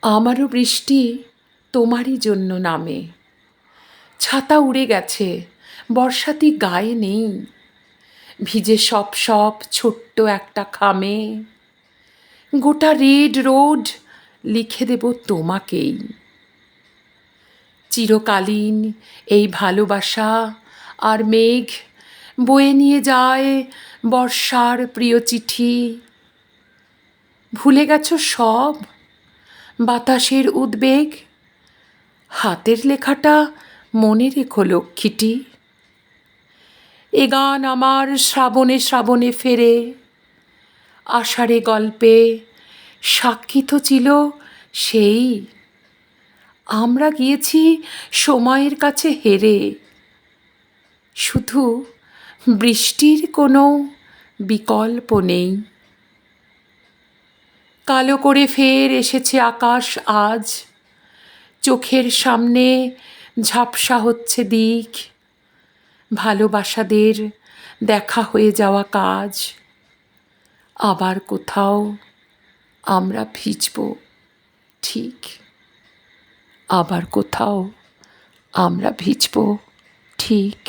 আমারও বৃষ্টি তোমারই জন্য নামে। ছাতা উড়ে গেছে, বর্ষাতি গায়ে নেই। ভিজে সপ সপ ছোট্ট একটা খামে গোটা রেড রোড লিখে দেব তোমাকেই। চিরকালীন এই ভালোবাসা আর মেঘ বয়ে নিয়ে যায় বর্ষার প্রিয় চিঠি। ভুলে গেছো সব বাতাসের উদ্বেগ, হাতের লেখাটা মনে রেখো লক্ষ্মীটি। এ গান আমার শ্রাবণে শ্রাবণে ফেরে, আষাঢ়ে গল্পে সাক্ষী তো ছিল সেই। আমরা গিয়েছি সময়ের কাছে হেরে, শুধু বৃষ্টির কোনো বিকল্প নেই। কালো করে ফের এসেছে আকাশ আজ, চোখের সামনে ঝাপসা হচ্ছে দিক। ভালোবাসাদের দেখা হয়ে যাওয়া কাজ, আবার কোথাও আমরা ভিজব ঠিক, আবার কোথাও আমরা ভিজব ঠিক।